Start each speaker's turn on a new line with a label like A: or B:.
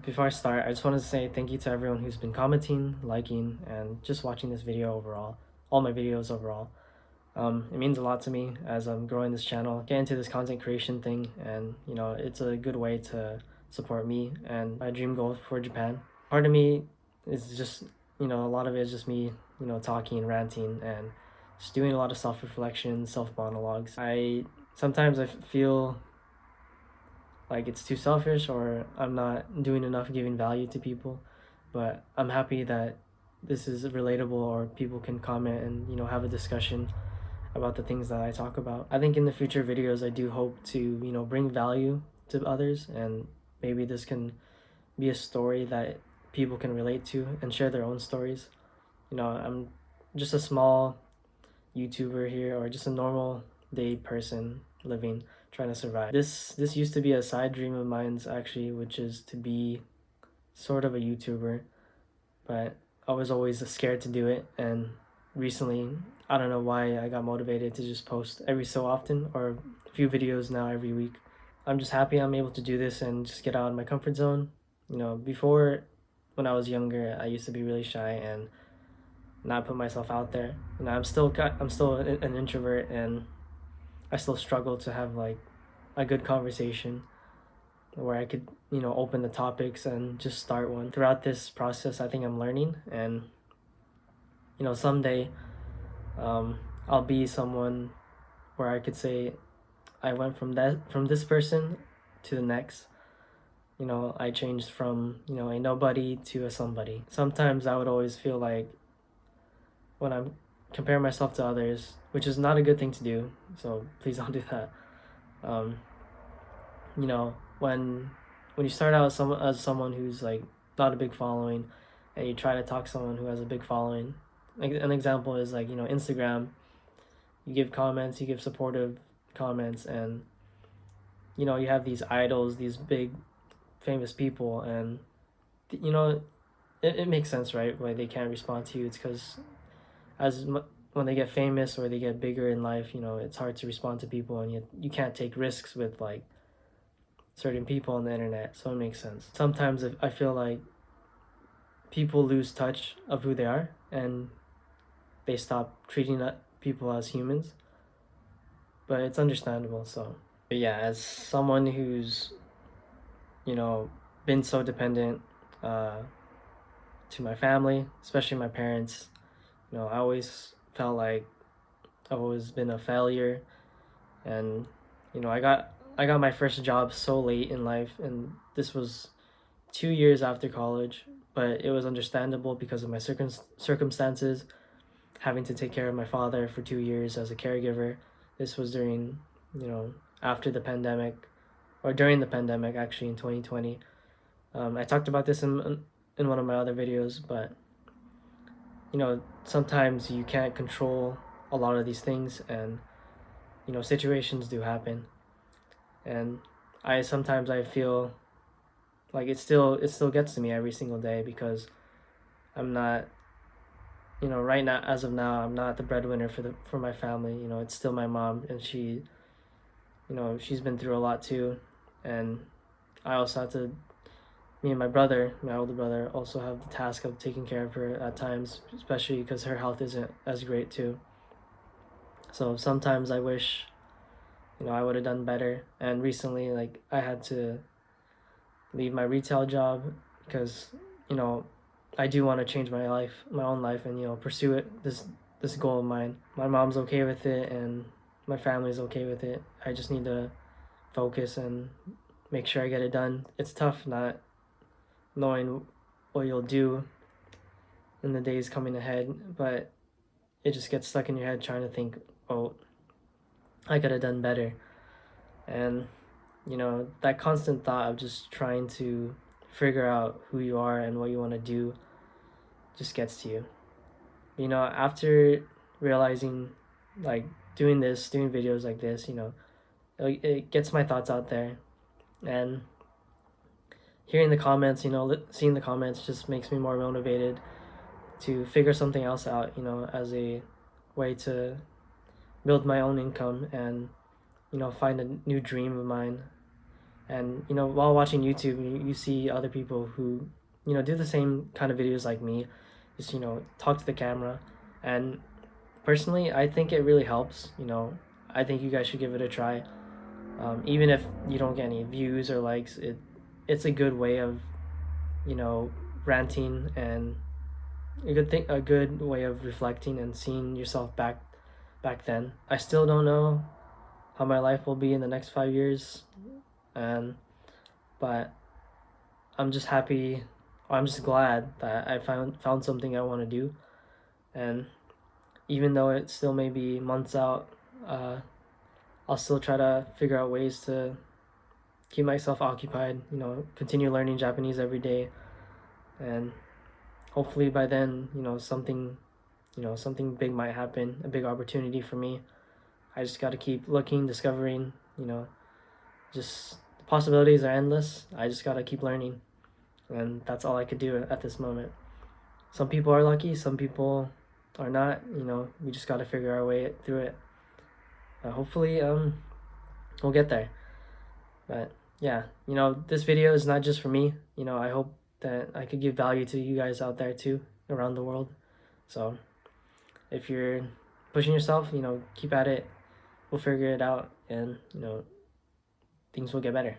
A: before I start, I just want to say thank you to everyone who's been commenting, liking, and just watching this video overall, all my videos overall. It means a lot to me as I'm growing this channel, get into this content creation thing, and it's a good way to support me and my dream goal for Japan. Part of me is just, a lot of it is just me, talking, ranting, and just doing a lot of self-reflection, self-monologues. Sometimes I feel like it's too selfish or I'm not doing enough giving value to people, but I'm happy that this is relatable or people can comment and have a discussion about the things that I talk about. I think in the future videos I do hope to bring value to others, and maybe this can be a story that people can relate to and share their own stories. I'm just a small YouTuber here, or just a normal day person living, trying to survive. This used to be a side dream of mine's actually, which is to be sort of a YouTuber, but I was always scared to do it. And recently, I don't know why, I got motivated to just post every so often, or a few videos now every week. I'm just happy I'm able to do this and just get out of my comfort zone. Before, when I was younger, I used to be really shy and not put myself out there. I'm still an introvert, and I still struggle to have like a good conversation where I could, open the topics and just start one. Throughout this process, I think I'm learning, and someday, I'll be someone where I could say I went from this person to the next. I changed from a nobody to a somebody. Sometimes I would always feel like when I'm comparing myself to others, which is not a good thing to do. So please don't do that. Um, when you start out as someone who's like not a big following, and you try to talk to someone who has a big following, like an example is like Instagram. You give comments, you give supportive comments, and you have these idols, these big famous people, and you know it makes sense, right? Why they can't respond to you. It's because when they get famous or they get bigger in life, it's hard to respond to people, and you can't take risks with like certain people on the internet, so it makes sense. Sometimes I feel like people lose touch of who they are, and they stop treating people as humans, but it's understandable. So but yeah, as someone who's you know been so dependent uh, to my family, especially my parents, I always felt like I've always been a failure. And I got my first job so late in life, and this was 2 years after college, but it was understandable because of my circumstances, having to take care of my father for 2 years as a caregiver. This was during, after the pandemic, or during the pandemic, actually, in 2020. I talked about this in one of my other videos, but sometimes you can't control a lot of these things, and situations do happen. And I feel like it still gets to me every single day, because I'm not, right now, as of now, I'm not the breadwinner for my family. It's still my mom, and she's been through a lot too. And I also have to me and my brother, my older brother, also have the task of taking care of her at times, especially because her health isn't as great too. So sometimes I wish, I would have done better. And recently, like, I had to leave my retail job because, you know, I do want to change my life, my own life, and pursue it. This goal of mine. My mom's okay with it, and my family's okay with it. I just need to focus and make sure I get it done. It's tough not knowing what you'll do in the days coming ahead, but it just gets stuck in your head trying to think, oh, I could have done better. And that constant thought of just trying to figure out who you are and what you want to do just gets to you. After realizing, like, doing videos like this, it gets my thoughts out there. And hearing the comments, seeing the comments just makes me more motivated to figure something else out, as a way to build my own income and, find a new dream of mine. And you know, while watching YouTube, you see other people who, you know, do the same kind of videos like me, just, you know, talk to the camera. And personally, I think it really helps. You know, I think you guys should give it a try. Even if you don't get any views or likes, it's a good way of, you know, ranting, and a good way of reflecting and seeing yourself back then. I still don't know how my life will be in the next 5 years, and but I'm just happy. I'm just glad that I found something I want to do, and even though it still may be months out, uh, I'll still try to figure out ways to keep myself occupied. You know, continue learning Japanese every day, and hopefully by then, you know, something big might happen, a big opportunity for me. I just got to keep looking, discovering. You know, just the possibilities are endless. I just got to keep learning, and that's all I could do at this moment. Some people are lucky, some people are not. You know, we just got to figure our way through it. Hopefully, we'll get there. But yeah, you know, this video is not just for me. You know, I hope that I could give value to you guys out there too, around the world. So if you're pushing yourself, you know, keep at it. We'll figure it out, and you know, things will get better.